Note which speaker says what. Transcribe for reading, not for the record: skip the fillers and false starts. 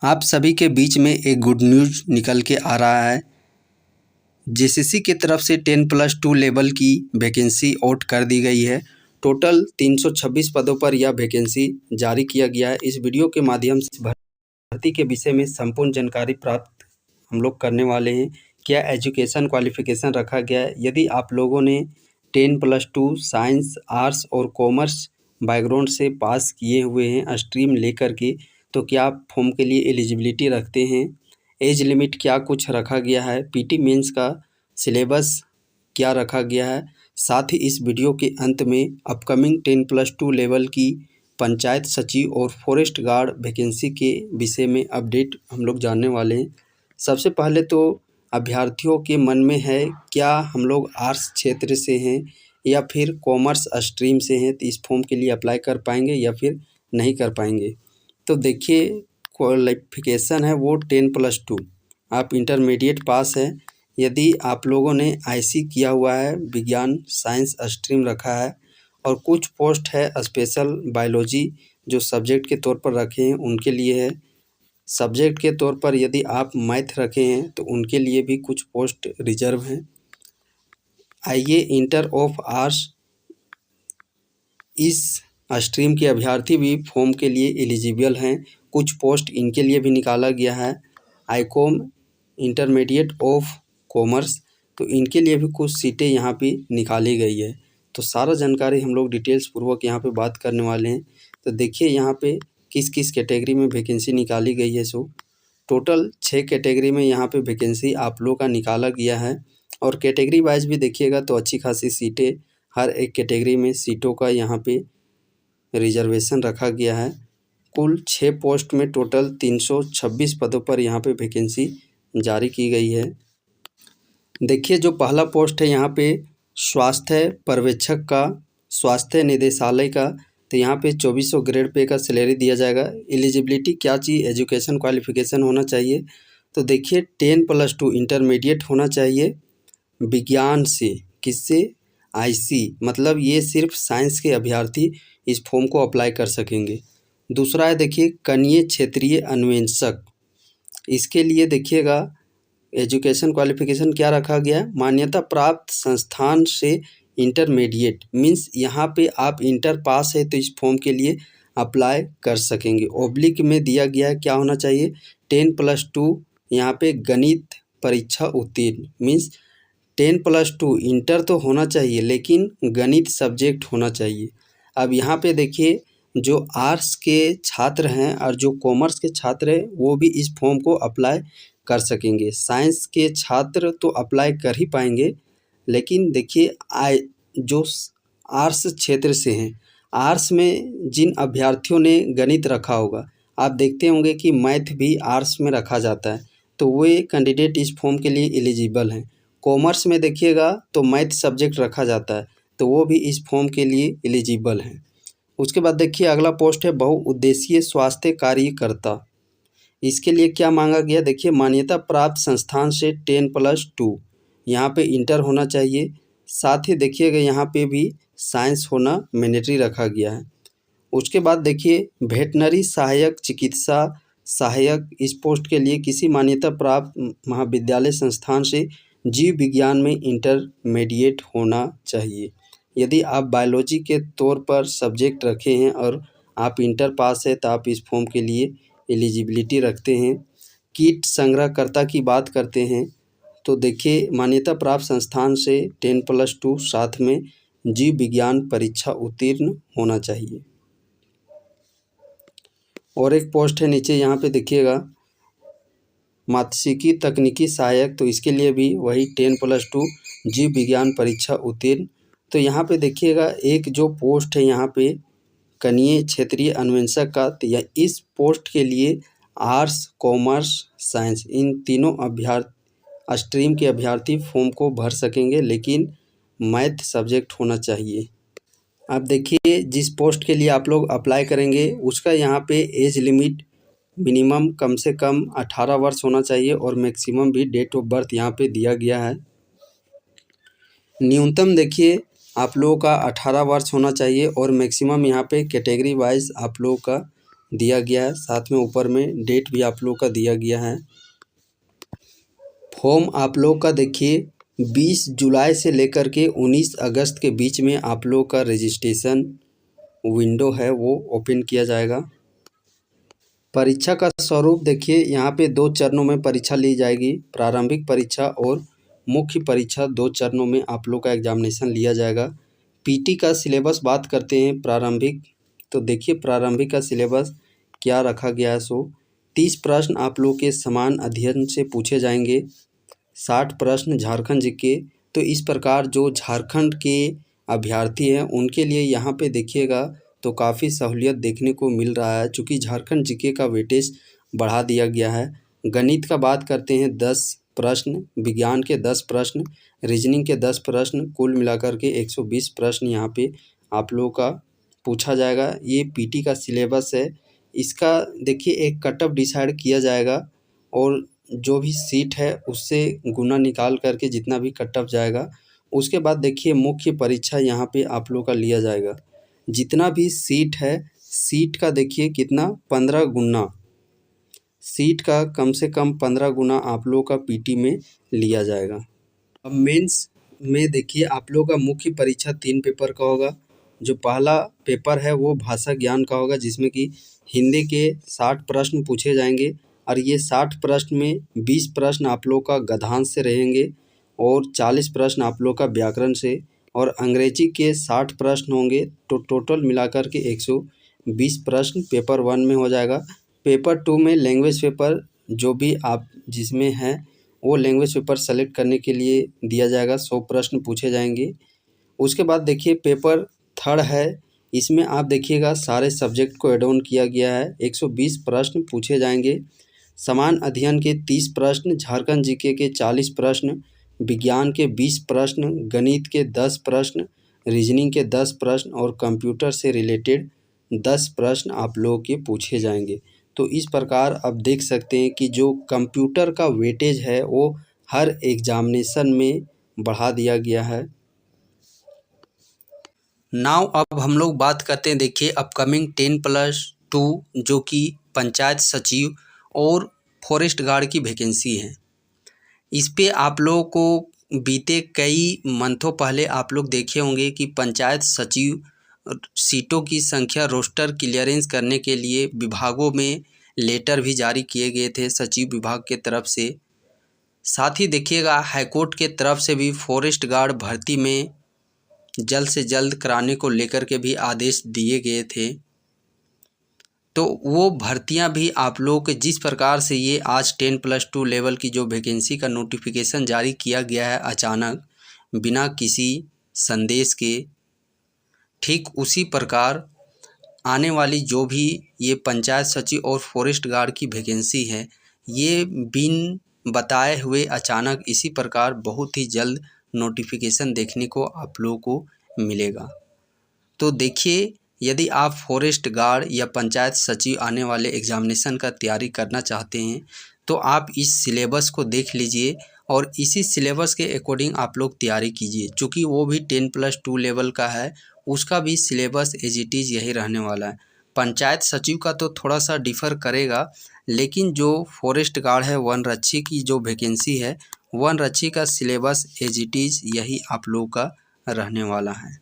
Speaker 1: आप सभी के बीच में एक गुड न्यूज़ निकल के आ रहा है। जेसीसी की तरफ से 10+2 लेवल की वैकेंसी आउट कर दी गई है। टोटल 326 पदों पर यह वैकेंसी जारी किया गया है। इस वीडियो के माध्यम से भर्ती के विषय में संपूर्ण जानकारी प्राप्त हम लोग करने वाले हैं। क्या एजुकेशन क्वालिफिकेशन रखा गया है? यदि आप लोगों ने 10+2 साइंस, आर्ट्स और कॉमर्स बैकग्राउंड से पास किए हुए हैं स्ट्रीम लेकर के, तो क्या आप फॉर्म के लिए एलिजिबिलिटी रखते हैं? एज लिमिट क्या कुछ रखा गया है? पीटी मेंस का सिलेबस क्या रखा गया है? साथ ही इस वीडियो के अंत में अपकमिंग 10+2 लेवल की पंचायत सचिव और फॉरेस्ट गार्ड वैकेंसी के विषय में अपडेट हम लोग जानने वाले हैं। सबसे पहले तो अभ्यर्थियों के मन में है, क्या हम लोग आर्ट्स क्षेत्र से हैं या फिर कॉमर्स स्ट्रीम से हैं, तो इस फॉर्म के लिए अप्लाई कर पाएंगे या फिर नहीं कर पाएंगे। तो देखिए, क्वालिफिकेशन है वो 10+2, आप इंटरमीडिएट पास है। यदि आप लोगों ने आईसी किया हुआ है, विज्ञान साइंस स्ट्रीम रखा है, और कुछ पोस्ट है स्पेशल बायोलॉजी जो सब्जेक्ट के तौर पर रखे हैं उनके लिए है। सब्जेक्ट के तौर पर यदि आप मैथ रखे हैं तो उनके लिए भी कुछ पोस्ट रिजर्व हैं। आइए, इंटर ऑफ आर्ट्स इस स्ट्रीम के अभ्यर्थी भी फॉर्म के लिए एलिजिबल हैं। कुछ पोस्ट इनके लिए भी निकाला गया है। आईकॉम इंटरमीडिएट ऑफ कॉमर्स, तो इनके लिए भी कुछ सीटें यहाँ पे निकाली गई है। तो सारा जानकारी हम लोग डिटेल्स पूर्वक यहाँ पे बात करने वाले हैं। तो देखिए यहाँ पे किस किस कैटेगरी में वैकेंसी निकाली गई है। सो टोटल 6 कैटेगरी में यहाँ पे वैकेंसी आप लोग का निकाला गया है, और कैटेगरी वाइज भी देखिएगा तो अच्छी खासी सीटें हर एक कैटेगरी में सीटों का यहाँ पे रिजर्वेशन रखा गया है। कुल 6 पोस्ट में टोटल 326 पदों पर यहाँ पे वैकेंसी जारी की गई है। देखिए, जो पहला पोस्ट है यहाँ पे स्वास्थ्य पर्यवेक्षक का, स्वास्थ्य निदेशालय का, तो यहाँ पे 2400 ग्रेड पे का सैलरी दिया जाएगा। एलिजिबिलिटी क्या चाहिए? एजुकेशन क्वालिफिकेशन होना चाहिए। तो देखिए, 10+2 इंटरमीडिएट होना चाहिए विज्ञान से। किससे? आईसी, मतलब ये सिर्फ साइंस के अभ्यर्थी इस फॉर्म को अप्लाई कर सकेंगे। दूसरा है देखिए कनीय क्षेत्रीय अन्वेषक, इसके लिए देखिएगा एजुकेशन क्वालिफिकेशन क्या रखा गया है? मान्यता प्राप्त संस्थान से इंटरमीडिएट, मीन्स यहाँ पे आप इंटर पास है तो इस फॉर्म के लिए अप्लाई कर सकेंगे। ओब्लिक में दिया गया है क्या होना चाहिए? 10+2 यहाँ पे गणित परीक्षा उत्तीर्ण, मीन्स 10+2 इंटर तो होना चाहिए लेकिन गणित सब्जेक्ट होना चाहिए। अब यहाँ पे देखिए, जो आर्ट्स के छात्र हैं और जो कॉमर्स के छात्र हैं वो भी इस फॉर्म को अप्लाई कर सकेंगे। साइंस के छात्र तो अप्लाई कर ही पाएंगे, लेकिन देखिए जो आर्ट्स क्षेत्र से हैं, आर्ट्स में जिन अभ्यर्थियों ने गणित रखा होगा, आप देखते होंगे कि मैथ भी आर्ट्स में रखा जाता है, तो वे कैंडिडेट इस फॉर्म के लिए एलिजिबल हैं। कॉमर्स में देखिएगा तो मैथ सब्जेक्ट रखा जाता है, तो वो भी इस फॉर्म के लिए एलिजिबल हैं। उसके बाद देखिए अगला पोस्ट है बहुउद्देशीय स्वास्थ्य कार्यकर्ता। इसके लिए क्या मांगा गया? देखिए, मान्यता प्राप्त संस्थान से 10+2 यहाँ पे इंटर होना चाहिए। साथ ही देखिएगा यहाँ पे भी साइंस होना मैंडेटरी रखा गया है। उसके बाद देखिए वेटनरी सहायक चिकित्सा सहायक, इस पोस्ट के लिए किसी मान्यता प्राप्त महाविद्यालय संस्थान से जीव विज्ञान में इंटरमीडिएट होना चाहिए। यदि आप बायोलॉजी के तौर पर सब्जेक्ट रखे हैं और आप इंटर पास है तो आप इस फॉर्म के लिए एलिजिबिलिटी रखते हैं। कीट संग्रहकर्ता की बात करते हैं तो देखिए मान्यता प्राप्त संस्थान से 10+2 साथ में जीव विज्ञान परीक्षा उत्तीर्ण होना चाहिए। और एक पोस्ट है नीचे यहाँ पे देखिएगा मात्स्यिकी तकनीकी सहायक, तो इसके लिए भी वही 10+2 जीव विज्ञान परीक्षा उत्तीर्ण। तो यहाँ पे देखिएगा एक जो पोस्ट है यहाँ पे कनीय क्षेत्रीय अन्वेषक का, तो इस पोस्ट के लिए आर्ट्स कॉमर्स साइंस इन तीनों स्ट्रीम के अभ्यर्थी फॉर्म को भर सकेंगे, लेकिन मैथ सब्जेक्ट होना चाहिए। अब देखिए, जिस पोस्ट के लिए आप लोग अप्लाई करेंगे उसका यहाँ पे एज लिमिट मिनिमम कम से कम 18 वर्ष होना चाहिए, और मैक्सिमम भी डेट ऑफ बर्थ यहाँ पे दिया गया है। न्यूनतम देखिए आप लोगों का 18 वर्ष होना चाहिए, और मैक्सिमम यहाँ पे कैटेगरी वाइज आप लोगों का दिया गया है। साथ में ऊपर में डेट भी आप लोग का दिया गया है। फॉर्म आप लोग का देखिए 20 जुलाई से लेकर के 19 अगस्त के बीच में आप लोग का रजिस्ट्रेशन विंडो है वो ओपन किया जाएगा। परीक्षा का स्वरूप देखिए यहाँ पे 2 चरणों में परीक्षा ली जाएगी। प्रारंभिक परीक्षा और मुख्य परीक्षा 2 चरणों में आप लोग का एग्जामिनेशन लिया जाएगा। पीटी का सिलेबस बात करते हैं प्रारंभिक, तो देखिए प्रारंभिक का सिलेबस क्या रखा गया है। 30 प्रश्न आप लोग के समान अध्ययन से पूछे जाएंगे। 60 प्रश्न झारखंड जीके। तो इस प्रकार जो झारखंड के अभ्यर्थी हैं उनके लिए यहाँ पे देखिएगा तो काफ़ी सहूलियत देखने को मिल रहा है, चूँकि झारखंड जीके का वेटेज बढ़ा दिया गया है। गणित का बात करते हैं 10 प्रश्न, विज्ञान के 10 प्रश्न, रीजनिंग के 10 प्रश्न, कुल मिलाकर के 120 प्रश्न यहाँ पे आप लोगों का पूछा जाएगा। ये पीटी का सिलेबस है। इसका देखिए एक कट ऑफ डिसाइड किया जाएगा और जो भी सीट है उससे गुना निकाल करके जितना भी कट ऑफ जाएगा, उसके बाद देखिए मुख्य परीक्षा यहाँ पे आप लोग का लिया जाएगा। जितना भी सीट है, सीट का देखिए कितना 15 गुना, सीट का कम से कम 15 गुना आप लोग का पीटी में लिया जाएगा। अब मेंस में देखिए आप लोग का मुख्य परीक्षा 3 पेपर का होगा। जो पहला पेपर है वो भाषा ज्ञान का होगा, जिसमें कि हिंदी के 60 प्रश्न पूछे जाएंगे और ये 60 प्रश्न में 20 प्रश्न आप लोग का गद्यांश से रहेंगे और 40 प्रश्न आप लोग का व्याकरण से, और अंग्रेजी के 60 प्रश्न होंगे। तो टोटल मिलाकर के 120 प्रश्न पेपर 1 में हो जाएगा। पेपर 2 में लैंग्वेज पेपर जो भी आप जिसमें है वो लैंग्वेज पेपर सेलेक्ट करने के लिए दिया जाएगा। 100 प्रश्न पूछे जाएंगे। उसके बाद देखिए पेपर 3 है, इसमें आप देखिएगा सारे सब्जेक्ट को एड ऑन किया गया है। 120 प्रश्न पूछे जाएंगे। समान अध्ययन के 30 प्रश्न, झारखंड जीके के 40 प्रश्न, विज्ञान के 20 प्रश्न, गणित के 10 प्रश्न, रीजनिंग के 10 प्रश्न और कंप्यूटर से रिलेटेड 10 प्रश्न आप लोगों के पूछे जाएंगे। तो इस प्रकार आप देख सकते हैं कि जो कंप्यूटर का वेटेज है वो हर एग्जामिनेशन में बढ़ा दिया गया है। नाउ अब हम लोग बात करते हैं देखिए अपकमिंग 10+2 जो कि पंचायत सचिव और फॉरेस्ट गार्ड की वैकेंसी है। इस पे आप लोगों को बीते कई मंथों पहले आप लोग देखे होंगे कि पंचायत सचिव सीटों की संख्या रोस्टर क्लियरेंस करने के लिए विभागों में लेटर भी जारी किए गए थे सचिव विभाग के तरफ से। साथ ही देखिएगा हाईकोर्ट के तरफ से भी फॉरेस्ट गार्ड भर्ती में जल्द से जल्द कराने को लेकर के भी आदेश दिए गए थे। तो वो भर्तियां भी आप लोग के जिस प्रकार से ये आज 10+2 लेवल की जो वैकेंसी का नोटिफिकेशन जारी किया गया है अचानक बिना किसी संदेश के, ठीक उसी प्रकार आने वाली जो भी ये पंचायत सचिव और फॉरेस्ट गार्ड की वैकेंसी है ये बिन बताए हुए अचानक इसी प्रकार बहुत ही जल्द नोटिफिकेशन देखने को आप लोगों को मिलेगा। तो देखिए यदि आप फॉरेस्ट गार्ड या पंचायत सचिव आने वाले एग्जामिनेशन का तैयारी करना चाहते हैं तो आप इस सिलेबस को देख लीजिए और इसी सिलेबस के अकॉर्डिंग आप लोग तैयारी कीजिए। चूँकि वो भी 10+2 लेवल का है, उसका भी सिलेबस एज इट इज़ यही रहने वाला है। पंचायत सचिव का तो थोड़ा सा डिफ़र करेगा, लेकिन जो फॉरेस्ट गार्ड है वन रक्षी की जो वैकेंसी है वन रक्षी का सिलेबस एज इट इज़ यही आप लोगों का रहने वाला है।